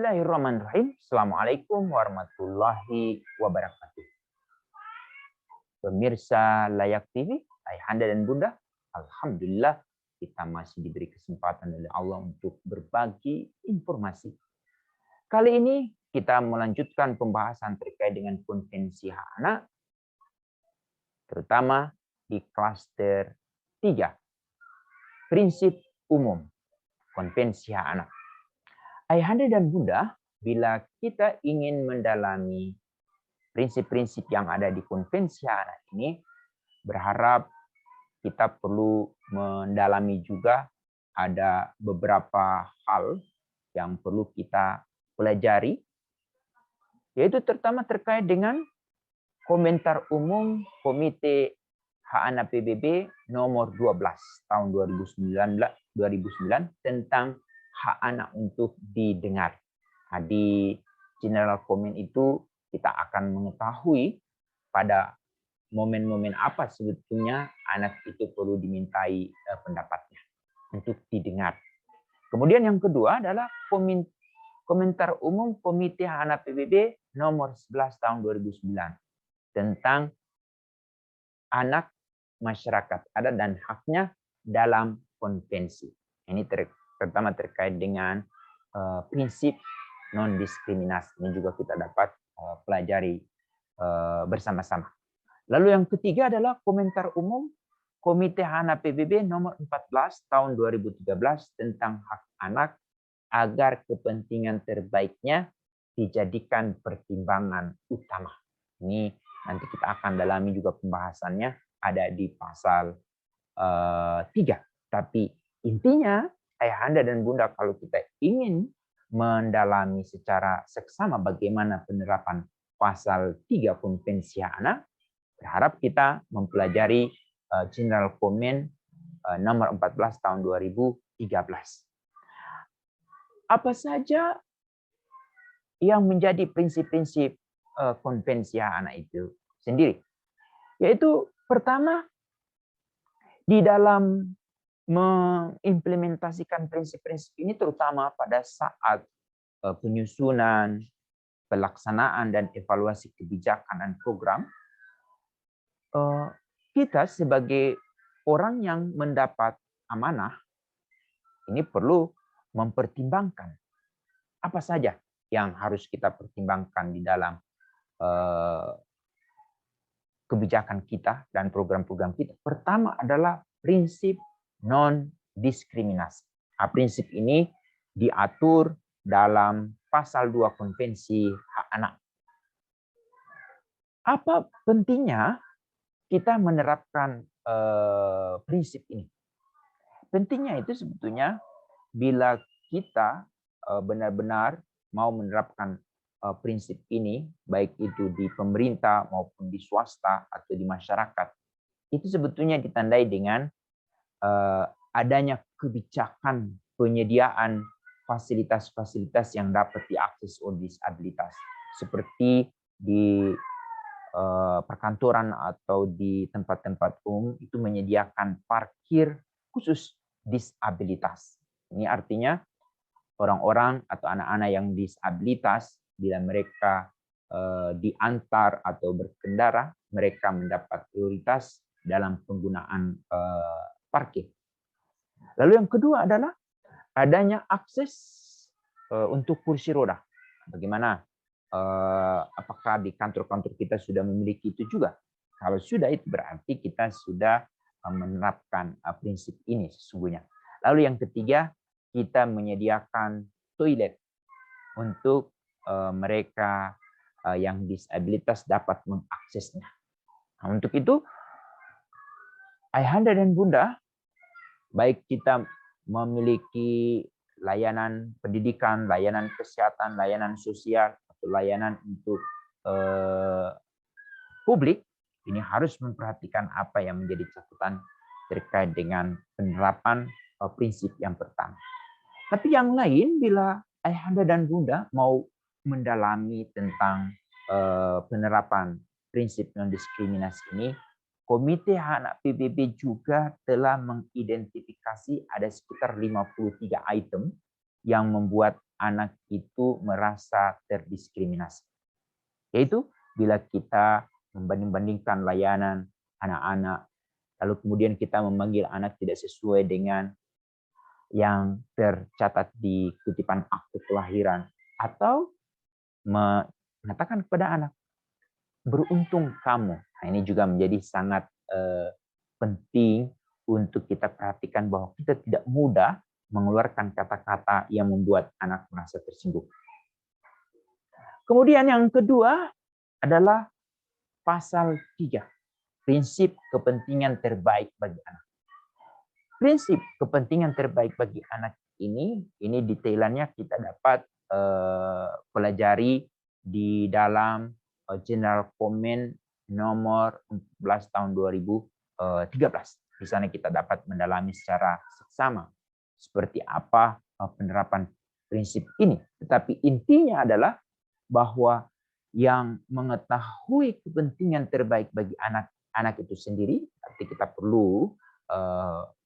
Bismillahirrahmanirrahim. Assalamualaikum warahmatullahi wabarakatuh. Pemirsa Layak TV, Ayahanda dan Bunda, alhamdulillah kita masih diberi kesempatan oleh Allah untuk berbagi informasi. Kali ini kita melanjutkan pembahasan terkait dengan konvensi hak anak, terutama di klaster 3, prinsip umum konvensi hak anak. Ayahanda dan Bunda, bila kita ingin mendalami prinsip-prinsip yang ada di konvensi hak anak ini, berharap kita perlu mendalami juga ada beberapa hal yang perlu kita pelajari, yaitu terutama terkait dengan komentar umum Komite Hak Anak PBB nomor 12 tahun 2009 tentang hak anak untuk didengar. Nah, di general comment itu kita akan mengetahui pada momen-momen apa sebetulnya anak itu perlu dimintai pendapatnya untuk didengar. Kemudian yang kedua adalah komentar umum Komite Hak Anak PBB nomor 11 tahun 2009 tentang anak, masyarakat adat dan haknya dalam konvensi. Ini pertama terkait dengan prinsip non-diskriminasi. Ini juga kita dapat pelajari bersama-sama. Lalu yang ketiga adalah komentar umum Komite Hak Anak PBB nomor 14 tahun 2013 tentang hak anak agar kepentingan terbaiknya dijadikan pertimbangan utama. Ini nanti kita akan dalami juga pembahasannya ada di pasal 3. Tapi intinya Ayahanda dan Bunda, kalau kita ingin mendalami secara seksama bagaimana penerapan pasal 3 konvensi hak anak, berharap kita mempelajari General Comment nomor 14 tahun 2013. Apa saja yang menjadi prinsip-prinsip konvensi hak anak itu sendiri? Yaitu pertama, di dalam mengimplementasikan prinsip-prinsip ini terutama pada saat penyusunan, pelaksanaan dan evaluasi kebijakan dan program, kita sebagai orang yang mendapat amanah ini perlu mempertimbangkan apa saja yang harus kita pertimbangkan di dalam kebijakan kita dan program-program kita. Pertama adalah prinsip non-diskriminasi. Nah, prinsip ini diatur dalam pasal 2 konvensi hak anak. Apa pentingnya kita menerapkan prinsip ini? Pentingnya itu sebetulnya bila kita benar-benar mau menerapkan prinsip ini, baik itu di pemerintah maupun di swasta atau di masyarakat, itu sebetulnya ditandai dengan adanya kebijakan penyediaan fasilitas-fasilitas yang dapat diakses oleh disabilitas, seperti di perkantoran atau di tempat-tempat umum itu menyediakan parkir khusus disabilitas. Ini artinya orang-orang atau anak-anak yang disabilitas bila mereka diantar atau berkendara, mereka mendapat prioritas dalam penggunaan parkir. Lalu yang kedua adalah adanya akses untuk kursi roda. Bagaimana? Apakah di kantor-kantor kita sudah memiliki itu juga? Kalau sudah, itu berarti kita sudah menerapkan prinsip ini sesungguhnya. Lalu yang ketiga, kita menyediakan toilet untuk mereka yang disabilitas dapat mengaksesnya. Nah, untuk itu, Ayahanda dan Bunda, baik kita memiliki layanan pendidikan, layanan kesehatan, layanan sosial, atau layanan untuk publik, ini harus memperhatikan apa yang menjadi catatan terkait dengan penerapan prinsip yang pertama. Tapi yang lain, bila Ayahanda dan Bunda mau mendalami tentang penerapan prinsip non-diskriminasi ini, Komite Hak Anak PBB juga telah mengidentifikasi ada sekitar 53 item yang membuat anak itu merasa terdiskriminasi. Yaitu bila kita membanding-bandingkan layanan anak-anak, lalu kemudian kita memanggil anak tidak sesuai dengan yang tercatat di kutipan akte kelahiran, atau mengatakan kepada anak, beruntung kamu. Nah, ini juga menjadi sangat penting untuk kita perhatikan bahwa kita tidak mudah mengeluarkan kata-kata yang membuat anak merasa tersinggung. Kemudian yang kedua adalah pasal 3, prinsip kepentingan terbaik bagi anak. Prinsip kepentingan terbaik bagi anak ini detailannya kita dapat pelajari di dalam General Comment nomor 14 tahun 2013. Di sana kita dapat mendalami secara seksama seperti apa penerapan prinsip ini. Tetapi intinya adalah bahwa yang mengetahui kepentingan terbaik bagi anak itu sendiri, arti kita perlu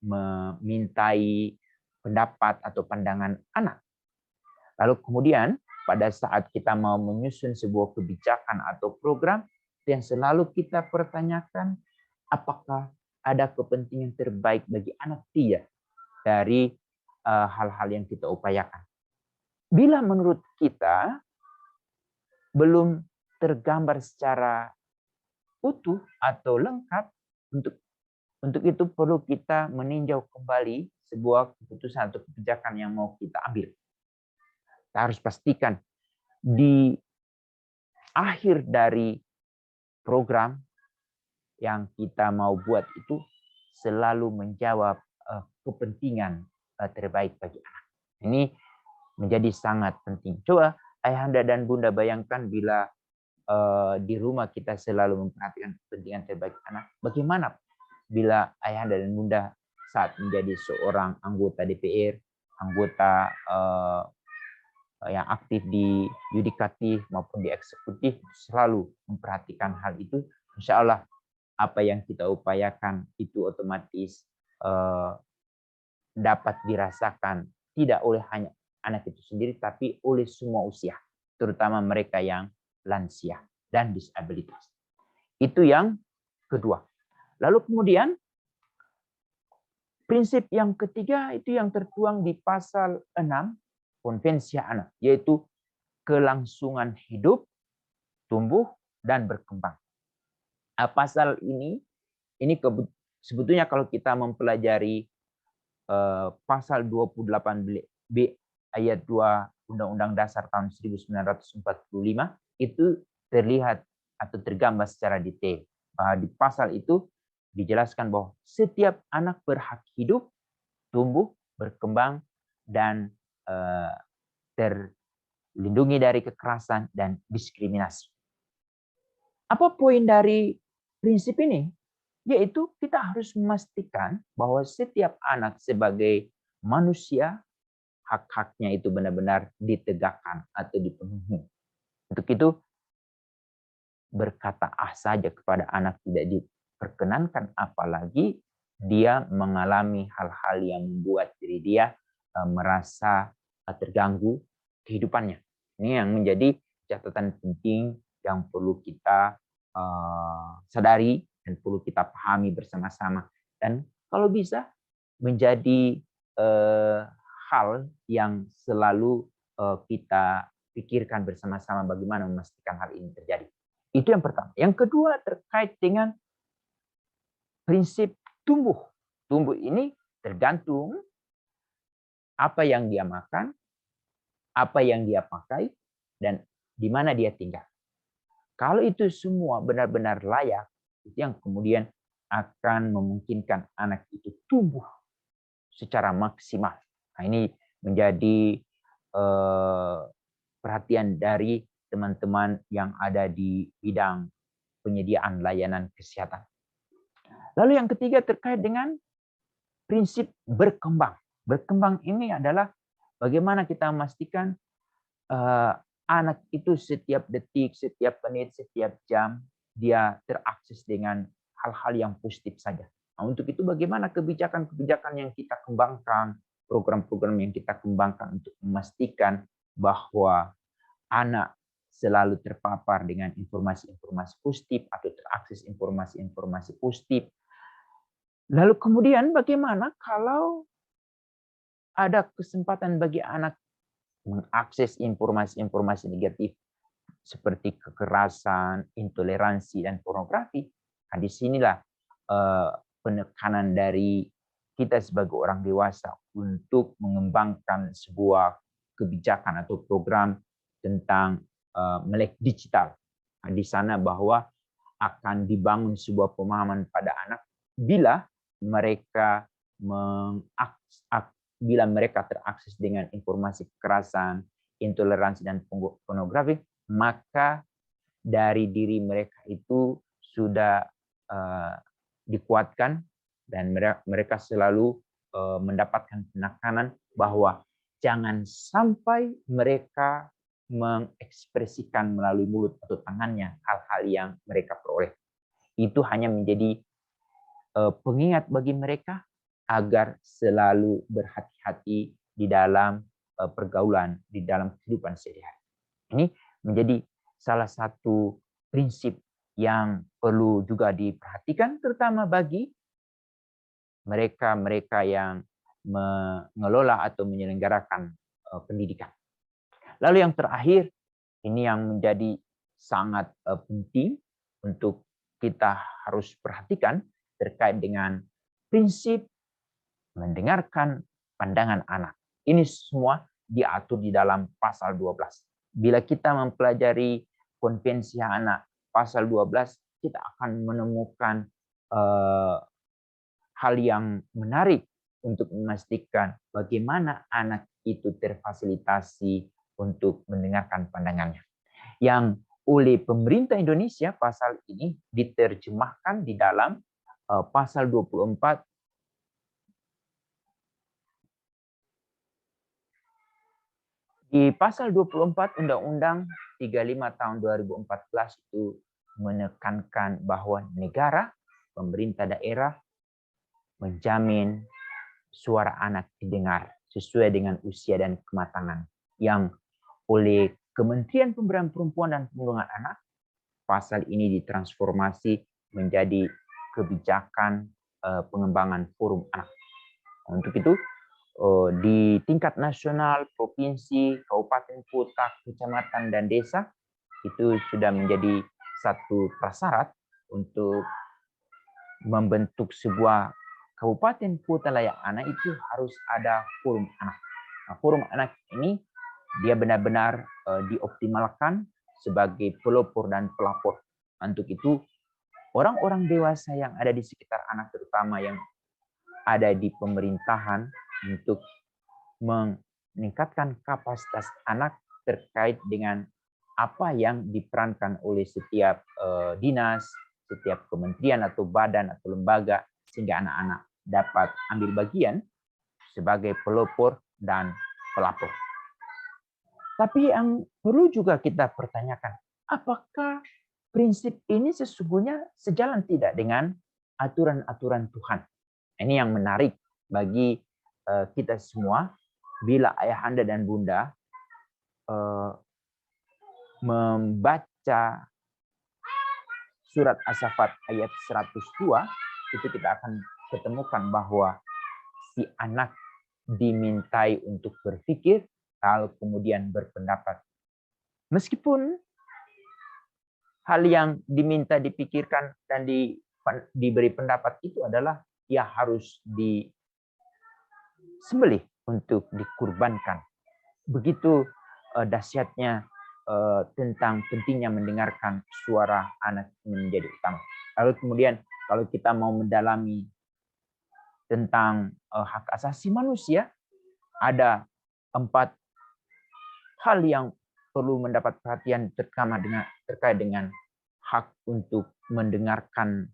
memintai pendapat atau pandangan anak. Lalu kemudian pada saat kita mau menyusun sebuah kebijakan atau program, yang selalu kita pertanyakan, apakah ada kepentingan terbaik bagi anak tidak dari hal-hal yang kita upayakan. Bila menurut kita belum tergambar secara utuh atau lengkap, untuk itu perlu kita meninjau kembali sebuah keputusan atau kebijakan yang mau kita ambil. Kita harus pastikan di akhir dari program yang kita mau buat itu selalu menjawab kepentingan terbaik bagi anak. Ini menjadi sangat penting. Coba ayahanda dan bunda bayangkan bila di rumah kita selalu memperhatikan kepentingan terbaik anak. Bagaimana bila ayahanda dan bunda saat menjadi seorang anggota DPR, anggota yang aktif di yudikatif maupun di eksekutif, selalu memperhatikan hal itu, insya Allah apa yang kita upayakan itu otomatis dapat dirasakan tidak oleh hanya anak itu sendiri, tapi oleh semua usia, terutama mereka yang lansia dan disabilitas. Itu yang kedua. Lalu kemudian prinsip yang ketiga itu yang tertuang di pasal 6 Konvensi Anak, yaitu kelangsungan hidup, tumbuh, dan berkembang. Pasal ini sebetulnya kalau kita mempelajari pasal 28B ayat 2 Undang-Undang Dasar tahun 1945, itu terlihat atau tergambar secara detail. Di pasal itu dijelaskan bahwa setiap anak berhak hidup, tumbuh, berkembang, dan terlindungi dari kekerasan dan diskriminasi. Apa poin dari prinsip ini? Yaitu kita harus memastikan bahwa setiap anak sebagai manusia, hak-haknya itu benar-benar ditegakkan atau dipenuhi. Untuk itu, berkata saja kepada anak tidak diperkenankan, apalagi dia mengalami hal-hal yang membuat diri dia merasa terganggu kehidupannya. Ini yang menjadi catatan penting yang perlu kita sadari dan perlu kita pahami bersama-sama. Dan kalau bisa menjadi hal yang selalu kita pikirkan bersama-sama bagaimana memastikan hal ini terjadi. Itu yang pertama. Yang kedua terkait dengan prinsip tumbuh. Tumbuh ini tergantung apa yang dia makan, apa yang dia pakai, dan di mana dia tinggal. Kalau itu semua benar-benar layak, itu yang kemudian akan memungkinkan anak itu tumbuh secara maksimal. Nah, ini menjadi perhatian dari teman-teman yang ada di bidang penyediaan layanan kesehatan. Lalu yang ketiga terkait dengan prinsip berkembang. Berkembang ini adalah bagaimana kita memastikan anak itu setiap detik, setiap menit, setiap jam dia terakses dengan hal-hal yang positif saja. Nah, untuk itu bagaimana kebijakan-kebijakan yang kita kembangkan, program-program yang kita kembangkan untuk memastikan bahwa anak selalu terpapar dengan informasi-informasi positif atau terakses informasi-informasi positif. Lalu kemudian bagaimana kalau ada kesempatan bagi anak mengakses informasi-informasi negatif seperti kekerasan, intoleransi, dan pornografi? Nah, disinilah penekanan dari kita sebagai orang dewasa untuk mengembangkan sebuah kebijakan atau program tentang melek digital. Nah, di sana bahwa akan dibangun sebuah pemahaman pada anak bila mereka terakses dengan informasi kekerasan, intoleransi, dan pornografi, maka dari diri mereka itu sudah dikuatkan dan mereka selalu mendapatkan penekanan bahwa jangan sampai mereka mengekspresikan melalui mulut atau tangannya hal-hal yang mereka peroleh. Itu hanya menjadi pengingat bagi mereka agar selalu berhati-hati di dalam pergaulan, di dalam kehidupan sehari-hari. Ini menjadi salah satu prinsip yang perlu juga diperhatikan, terutama bagi mereka-mereka yang mengelola atau menyelenggarakan pendidikan. Lalu yang terakhir, ini yang menjadi sangat penting untuk kita harus perhatikan terkait dengan prinsip mendengarkan pandangan anak. Ini semua diatur di dalam pasal 12. Bila kita mempelajari Konvensi Anak pasal 12, kita akan menemukan hal yang menarik untuk memastikan bagaimana anak itu terfasilitasi untuk mendengarkan pandangannya. Yang oleh pemerintah Indonesia pasal ini diterjemahkan di dalam pasal 24 di pasal 24 Undang-Undang 35 tahun 2014 itu menekankan bahwa negara, pemerintah daerah menjamin suara anak didengar sesuai dengan usia dan kematangan yang oleh Kementerian Pemberdayaan Perempuan dan Perlindungan Anak, pasal ini ditransformasi menjadi kebijakan pengembangan forum anak. Untuk itu, di tingkat nasional, provinsi, kabupaten, kota, kecamatan, dan desa, itu sudah menjadi satu prasyarat untuk membentuk sebuah kabupaten kota layak anak itu harus ada forum anak. Nah, forum anak ini dia benar-benar dioptimalkan sebagai pelopor dan pelapor. Untuk itu, orang-orang dewasa yang ada di sekitar anak, terutama yang ada di pemerintahan, untuk meningkatkan kapasitas anak terkait dengan apa yang diperankan oleh setiap dinas, setiap kementerian atau badan atau lembaga, sehingga anak-anak dapat ambil bagian sebagai pelopor dan pelapor. Tapi yang perlu juga kita pertanyakan, apakah prinsip ini sesungguhnya sejalan tidak dengan aturan-aturan Tuhan? Ini yang menarik bagi kita semua bila ayahanda dan bunda membaca surat As-Saffat ayat 102, itu kita akan ketemukan bahwa si anak dimintai untuk berpikir, lalu kemudian berpendapat. Meskipun hal yang diminta dipikirkan dan diberi pendapat itu adalah ia harus disembelih untuk dikurbankan. Begitu dahsyatnya tentang pentingnya mendengarkan suara anak ini menjadi utama. Lalu kemudian kalau kita mau mendalami tentang hak asasi manusia, ada 4 hal yang perlu mendapat perhatian terkait dengan hak untuk mendengarkan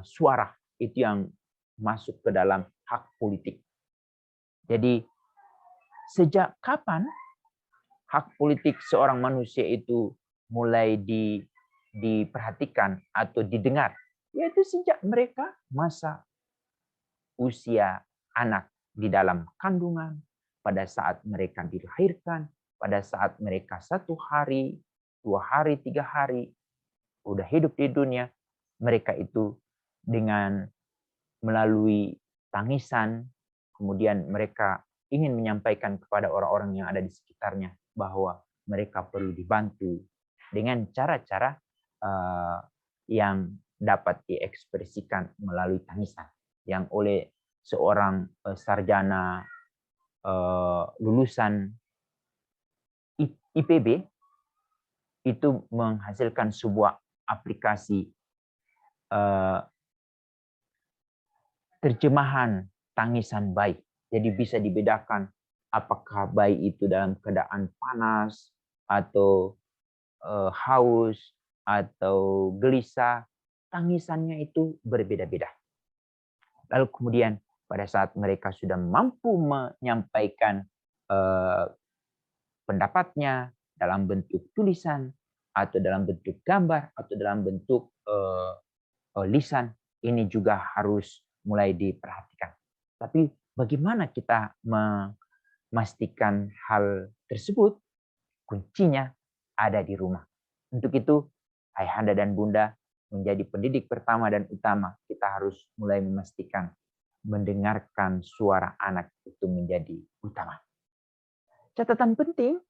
suara. Itu yang masuk ke dalam hak politik. Jadi sejak kapan hak politik seorang manusia itu mulai diperhatikan atau didengar? Yaitu sejak mereka masa usia anak di dalam kandungan, pada saat mereka dilahirkan, pada saat mereka 1 hari, 2 hari, 3 hari, udah hidup di dunia, mereka itu dengan melalui tangisan, kemudian mereka ingin menyampaikan kepada orang-orang yang ada di sekitarnya bahwa mereka perlu dibantu dengan cara-cara yang dapat diekspresikan melalui tangisan, yang oleh seorang sarjana lulusan IPB itu menghasilkan sebuah aplikasi terjemahan tangisan bayi. Jadi bisa dibedakan apakah bayi itu dalam keadaan panas atau haus atau gelisah. Tangisannya itu berbeda-beda. Lalu kemudian pada saat mereka sudah mampu menyampaikan pendapatnya dalam bentuk tulisan atau dalam bentuk gambar atau dalam bentuk lisan, ini juga harus mulai diperhatikan. Tapi bagaimana kita memastikan hal tersebut? Kuncinya ada di rumah. Untuk itu, ayahanda dan bunda menjadi pendidik pertama dan utama. Kita harus mulai memastikan mendengarkan suara anak itu menjadi utama. Catatan penting,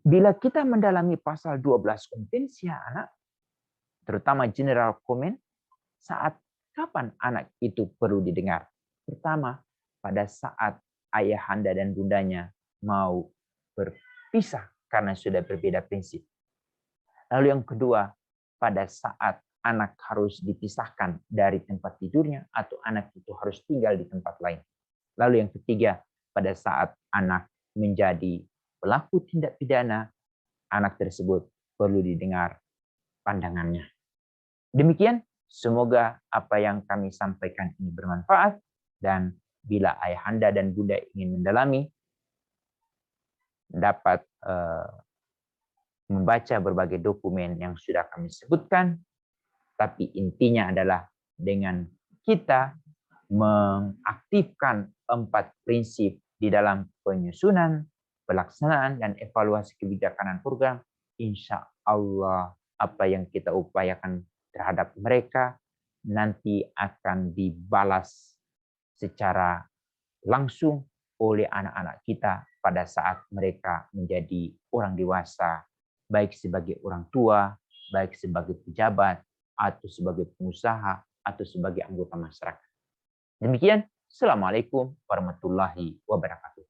bila kita mendalami pasal 12 Konvensi Anak, terutama General Comment, saat kapan anak itu perlu didengar? Pertama, pada saat ayahanda dan bundanya mau berpisah karena sudah berbeda prinsip. Lalu yang kedua, pada saat anak harus dipisahkan dari tempat tidurnya atau anak itu harus tinggal di tempat lain. Lalu yang ketiga, pada saat anak menjadi pelaku tindak pidana, anak tersebut perlu didengar pandangannya. Demikian, semoga apa yang kami sampaikan ini bermanfaat, dan bila ayahanda dan bunda ingin mendalami, dapat membaca berbagai dokumen yang sudah kami sebutkan, tapi intinya adalah dengan kita mengaktifkan 4 prinsip di dalam penyusunan, pelaksanaan, dan evaluasi kebijakan program, insya Allah apa yang kita upayakan terhadap mereka nanti akan dibalas secara langsung oleh anak-anak kita pada saat mereka menjadi orang dewasa, baik sebagai orang tua, baik sebagai pejabat, atau sebagai pengusaha, atau sebagai anggota masyarakat. Demikian, Assalamualaikum warahmatullahi wabarakatuh.